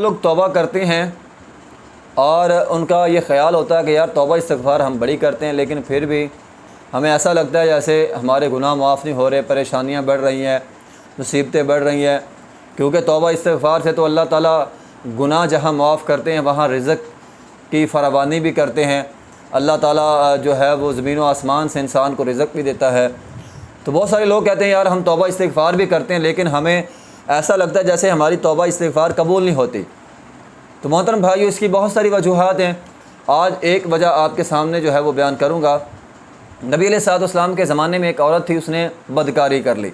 لوگ توبہ کرتے ہیں اور ان کا یہ خیال ہوتا ہے کہ یار توبہ استغفار ہم بڑی کرتے ہیں، لیکن پھر بھی ہمیں ایسا لگتا ہے جیسے ہمارے گناہ معاف نہیں ہو رہے، پریشانیاں بڑھ رہی ہیں، مصیبتیں بڑھ رہی ہیں، کیونکہ توبہ استغفار سے تو اللہ تعالیٰ گناہ جہاں معاف کرتے ہیں وہاں رزق کی فراوانی بھی کرتے ہیں۔ اللہ تعالیٰ جو ہے وہ زمین و آسمان سے انسان کو رزق بھی دیتا ہے۔ تو بہت سارے لوگ کہتے ہیں یار ہم توبہ استغفار بھی کرتے ہیں، لیکن ہمیں ایسا لگتا ہے جیسے ہماری توبہ استغفار قبول نہیں ہوتی۔ تو محترم بھائیو، اس کی بہت ساری وجوہات ہیں۔ آج ایک وجہ آپ کے سامنے جو ہے وہ بیان کروں گا۔ نبی علیہ السلام کے زمانے میں ایک عورت تھی، اس نے بدکاری کر لی۔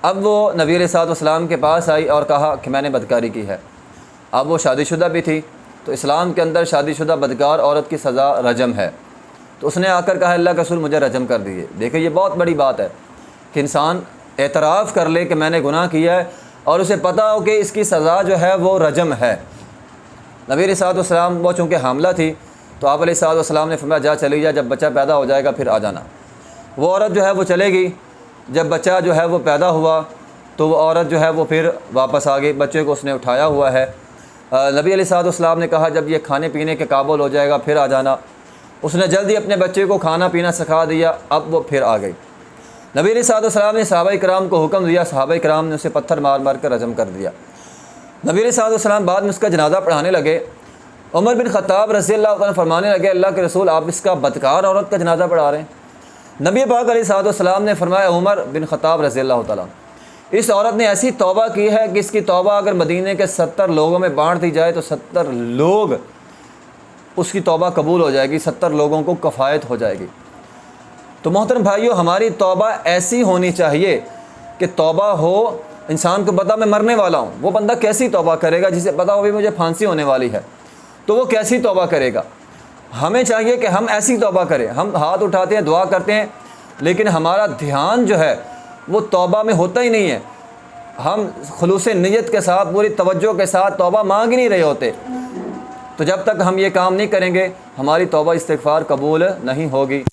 اب وہ نبی علیہ السلام کے پاس آئی اور کہا کہ میں نے بدکاری کی ہے۔ اب وہ شادی شدہ بھی تھی، تو اسلام کے اندر شادی شدہ بدکار عورت کی سزا رجم ہے۔ تو اس نے آ کر کہا اللہ کے رسول مجھے رجم کر دیجیے۔ دیکھیں یہ بہت بڑی بات ہے کہ انسان اعتراف کر لے کہ میں نے گناہ کیا ہے اور اسے پتہ ہو کہ اس کی سزا جو ہے وہ رجم ہے۔ نبی علیہ السلام وہ چونکہ حاملہ تھی تو آپ علیہ السلام نے فرمایا جا چلی جا، جب بچہ پیدا ہو جائے گا پھر آ جانا۔ وہ عورت جو ہے وہ چلے گئی۔ جب بچہ جو ہے وہ پیدا ہوا تو وہ عورت جو ہے وہ پھر واپس آ گئی، بچے کو اس نے اٹھایا ہوا ہے۔ نبی علیہ السلام نے کہا جب یہ کھانے پینے کے قابل ہو جائے گا پھر آ جانا۔ اس نے جلدی اپنے بچے کو کھانا پینا سکھا دیا، اب وہ پھر آ گئی۔ نبی علیہ السلام نے صحابہ کرام کو حکم دیا، صحابہ کرام نے اسے پتھر مار مار کر رجم کر دیا۔ نبی علیہ السلام بعد میں اس کا جنازہ پڑھانے لگے۔ عمر بن خطاب رضی اللہ عنہ فرمانے لگے اللہ کے رسول آپ اس کا بدکار عورت کا جنازہ پڑھا رہے ہیں۔ نبی پاک علیہ السلام نے فرمایا عمر بن خطاب رضی اللہ تعالیٰ اس عورت نے ایسی توبہ کی ہے کہ اس کی توبہ اگر مدینے کے 70 لوگوں میں بانٹ دی جائے تو 70 لوگ اس کی توبہ قبول ہو جائے گی، 70 لوگوں کو کفایت ہو جائے گی۔ تو محترم بھائیو، ہماری توبہ ایسی ہونی چاہیے کہ توبہ ہو انسان کو پتہ میں مرنے والا ہوں۔ وہ بندہ کیسی توبہ کرے گا جسے پتہ ہو بھی مجھے پھانسی ہونے والی ہے، تو وہ کیسی توبہ کرے گا؟ ہمیں چاہیے کہ ہم ایسی توبہ کریں۔ ہم ہاتھ اٹھاتے ہیں، دعا کرتے ہیں، لیکن ہمارا دھیان جو ہے وہ توبہ میں ہوتا ہی نہیں ہے۔ ہم خلوص نیت کے ساتھ پوری توجہ کے ساتھ توبہ مانگ نہیں رہے ہوتے۔ تو جب تک ہم یہ کام نہیں کریں گے ہماری توبہ استغفار قبول نہیں ہوگی۔